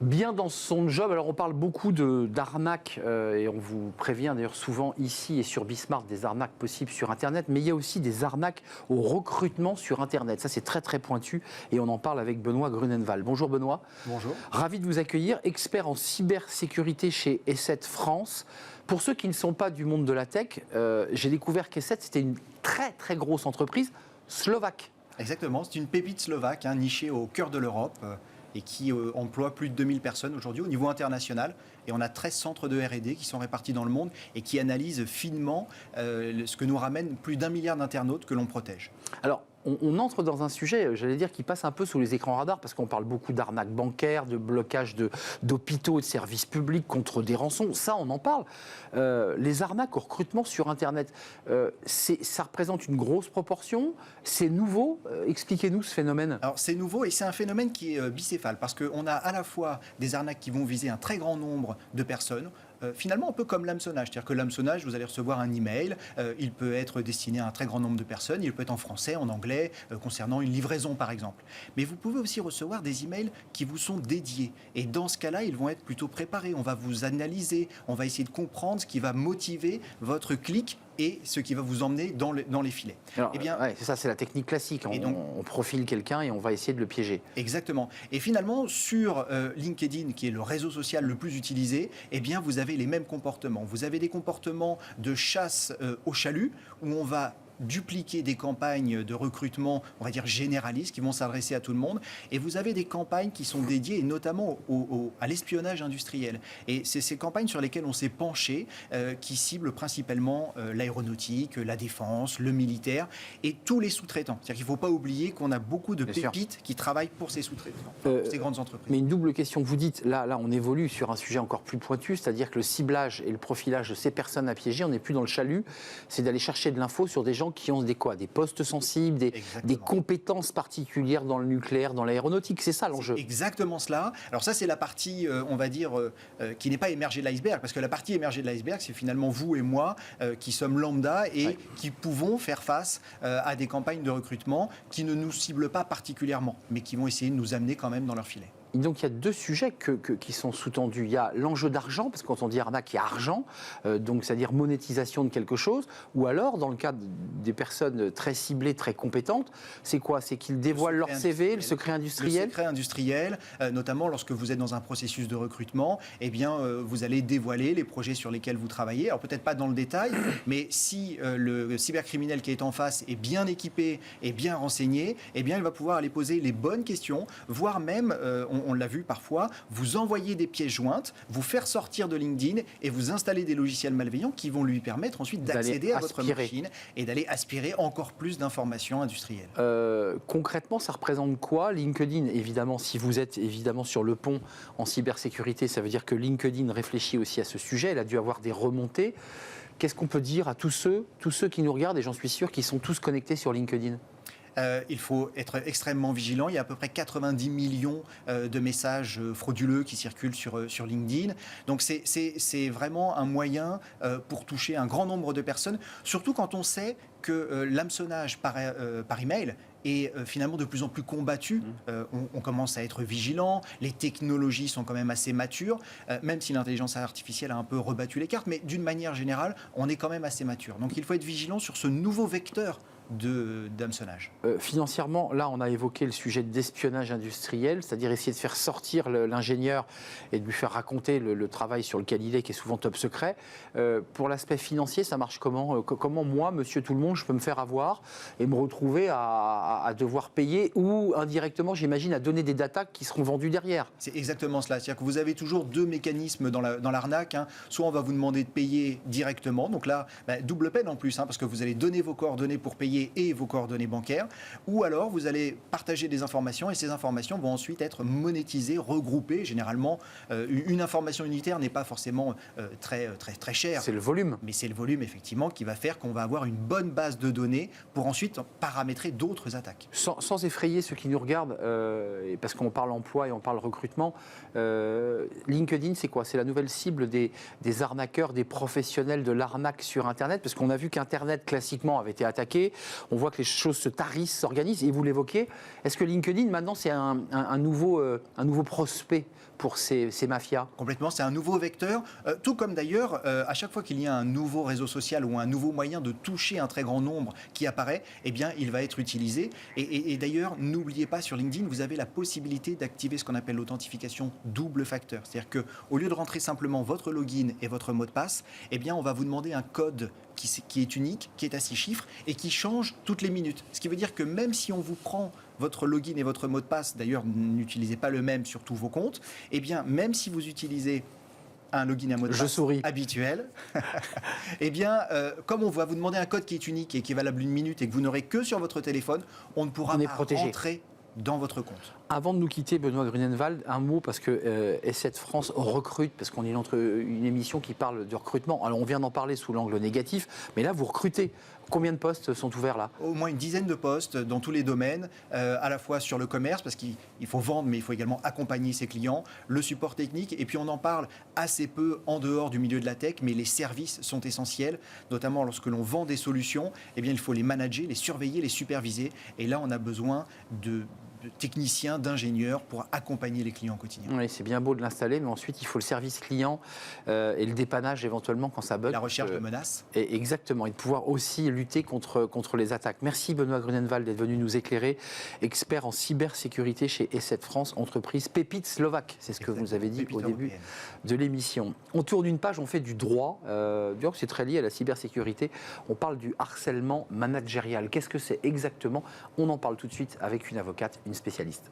bien dans son job. Alors on parle beaucoup d'arnaques et on vous prévient d'ailleurs souvent ici et sur Bismart des arnaques possibles sur Internet, mais il y a aussi des arnaques au recrutement sur Internet. Ça c'est très très pointu et on en parle avec Benoît Grunenwald. Bonjour Benoît. Bonjour. Ravi de vous accueillir, expert en cybersécurité chez E7 France. Pour ceux qui ne sont pas du monde de la tech, j'ai découvert qu'E7 c'était une très très grosse entreprise slovaque. Exactement, c'est une pépite slovaque, nichée au cœur de l'Europe et qui emploie plus de 2000 personnes aujourd'hui au niveau international. Et on a 13 centres de R&D qui sont répartis dans le monde et qui analysent finement ce que nous ramène plus d'1 milliard d'internautes que l'on protège. Alors, on entre dans un sujet, j'allais dire, qui passe un peu sous les écrans radars, parce qu'on parle beaucoup d'arnaques bancaires, de blocage d'hôpitaux et de services publics contre des rançons. Ça, on en parle. Les arnaques au recrutement sur Internet, ça représente une grosse proportion. C'est nouveau. Expliquez-nous ce phénomène. Alors, c'est nouveau et c'est un phénomène qui est bicéphale, parce qu'on a à la fois des arnaques qui vont viser un très grand nombre de personnes, finalement un peu comme l'hameçonnage. C'est-à-dire que l'hameçonnage, vous allez recevoir un email, il peut être destiné à un très grand nombre de personnes, il peut être en français, en anglais, concernant une livraison par exemple. Mais vous pouvez aussi recevoir des emails qui vous sont dédiés. Et dans ce cas-là, ils vont être plutôt préparés. On va vous analyser, on va essayer de comprendre ce qui va motiver votre clic et ce qui va vous emmener dans les filets. Alors, c'est ça, c'est la technique classique. On profile quelqu'un et on va essayer de le piéger. Exactement. Et finalement, sur LinkedIn, qui est le réseau social le plus utilisé, eh bien, vous avez les mêmes comportements. Vous avez des comportements de chasse au chalut, où on va dupliquer des campagnes de recrutement, on va dire généralistes, qui vont s'adresser à tout le monde. Et vous avez des campagnes qui sont dédiées, notamment à l'espionnage industriel. Et c'est ces campagnes sur lesquelles on s'est penché, qui ciblent principalement l'aéronautique, la défense, le militaire et tous les sous-traitants. C'est-à-dire qu'il ne faut pas oublier qu'on a beaucoup de pépites qui travaillent pour ces sous-traitants, pour ces grandes entreprises. Mais une double question. Vous dites, là, on évolue sur un sujet encore plus pointu, c'est-à-dire que le ciblage et le profilage de ces personnes à piéger, on n'est plus dans le chalut, c'est d'aller chercher de l'info sur des gens qui ont des postes sensibles, des compétences particulières dans le nucléaire, dans l'aéronautique. C'est ça l'enjeu. Exactement cela. Alors ça, c'est la partie, on va dire, qui n'est pas émergée de l'iceberg, parce que la partie émergée de l'iceberg, c'est finalement vous et moi qui sommes lambda et qui pouvons faire face à des campagnes de recrutement qui ne nous ciblent pas particulièrement, mais qui vont essayer de nous amener quand même dans leur filet. Donc il y a deux sujets qui sont sous-tendus. Il y a l'enjeu d'argent, parce que quand on dit arnaque, il y a argent, donc c'est-à-dire monétisation de quelque chose, ou alors dans le cas des personnes très ciblées, très compétentes, c'est quoi? C'est qu'ils dévoilent leur CV, le secret industriel? Le secret industriel, notamment lorsque vous êtes dans un processus de recrutement, eh bien vous allez dévoiler les projets sur lesquels vous travaillez. Alors peut-être pas dans le détail, mais si le cybercriminel qui est en face est bien équipé et bien renseigné, eh bien il va pouvoir aller poser les bonnes questions, voire même, on l'a vu parfois, vous envoyer des pièces jointes, vous faire sortir de LinkedIn et vous installer des logiciels malveillants qui vont lui permettre ensuite d'accéder à votre machine et d'aller aspirer encore plus d'informations industrielles. Concrètement, ça représente quoi? LinkedIn, évidemment, si vous êtes évidemment sur le pont en cybersécurité, ça veut dire que LinkedIn réfléchit aussi à ce sujet, elle a dû avoir des remontées. Qu'est-ce qu'on peut dire à tous ceux qui nous regardent, et j'en suis sûr, qui sont tous connectés sur LinkedIn? Il faut être extrêmement vigilant. Il y a à peu près 90 millions de messages frauduleux qui circulent sur LinkedIn. Donc c'est vraiment un moyen pour toucher un grand nombre de personnes, surtout quand on sait que l'hameçonnage par email est finalement de plus en plus combattu. On commence à être vigilant, les technologies sont quand même assez matures, même si l'intelligence artificielle a un peu rebattu les cartes, mais d'une manière générale, on est quand même assez mature. Donc il faut être vigilant sur ce nouveau vecteur d'hameçonnage. Financièrement, là, on a évoqué le sujet d'espionnage industriel, c'est-à-dire essayer de faire sortir l'ingénieur et de lui faire raconter le travail sur lequel il est, qui est souvent top secret. Pour l'aspect financier, ça marche comment? Comment moi, monsieur tout le monde, je peux me faire avoir et me retrouver à devoir payer ou indirectement, j'imagine, à donner des datas qui seront vendues derrière? C'est exactement cela. C'est-à-dire que vous avez toujours deux mécanismes dans l'arnaque. Soit on va vous demander de payer directement, donc là, double peine en plus, parce que vous allez donner vos coordonnées pour payer et vos coordonnées bancaires, ou alors vous allez partager des informations et ces informations vont ensuite être monétisées, regroupées. Généralement, une information unitaire n'est pas forcément très chère. C'est le volume. Mais c'est le volume, effectivement, qui va faire qu'on va avoir une bonne base de données pour ensuite paramétrer d'autres attaques. Sans effrayer ceux qui nous regardent, parce qu'on parle emploi et on parle recrutement, LinkedIn, c'est quoi? C'est la nouvelle cible des arnaqueurs, des professionnels de l'arnaque sur Internet, parce qu'on a vu qu'Internet, classiquement, avait été attaqué. On voit que les choses se tarissent, s'organisent, et vous l'évoquez. Est-ce que LinkedIn, maintenant, c'est un nouveau prospect pour ces mafias. Complètement, c'est un nouveau vecteur, tout comme d'ailleurs, à chaque fois qu'il y a un nouveau réseau social ou un nouveau moyen de toucher un très grand nombre qui apparaît, eh bien, il va être utilisé. Et d'ailleurs, n'oubliez pas, sur LinkedIn, vous avez la possibilité d'activer ce qu'on appelle l'authentification double facteur. C'est-à-dire qu'au lieu de rentrer simplement votre login et votre mot de passe, eh bien, on va vous demander un code qui est unique, qui est à 6 chiffres et qui change toutes les minutes. Ce qui veut dire que même si on vous prend votre login et votre mot de passe, d'ailleurs, n'utilisez pas le même sur tous vos comptes, eh bien, même si vous utilisez un login et un mot de passe habituel, eh bien, comme on va vous demander un code qui est unique et qui est valable 1 minute et que vous n'aurez que sur votre téléphone, on ne pourra pas rentrer dans votre compte. Avant de nous quitter, Benoît Grunenwald, un mot, parce que S7 France recrute, parce qu'on est une émission qui parle de recrutement. Alors, on vient d'en parler sous l'angle négatif, mais là, vous recrutez. Combien de postes sont ouverts là ? Au moins une dizaine de postes dans tous les domaines, à la fois sur le commerce, parce qu'il faut vendre, mais il faut également accompagner ses clients, le support technique, et puis on en parle assez peu en dehors du milieu de la tech, mais les services sont essentiels, notamment lorsque l'on vend des solutions, eh bien, il faut les manager, les surveiller, les superviser, et là on a besoin de techniciens, d'ingénieurs pour accompagner les clients au quotidien. Oui, c'est bien beau de l'installer, mais ensuite il faut le service client et le dépannage éventuellement quand ça bug. La recherche de menaces. Et exactement, et de pouvoir aussi lutter contre les attaques. Merci Benoît Grunenwald d'être venu nous éclairer, expert en cybersécurité chez S7 France, entreprise pépite slovaque. C'est ce que vous nous avez dit au début de l'émission. On tourne une page, on fait du droit. C'est très lié à la cybersécurité. On parle du harcèlement managérial. Qu'est-ce que c'est exactement ? On en parle tout de suite avec une avocate, une spécialiste.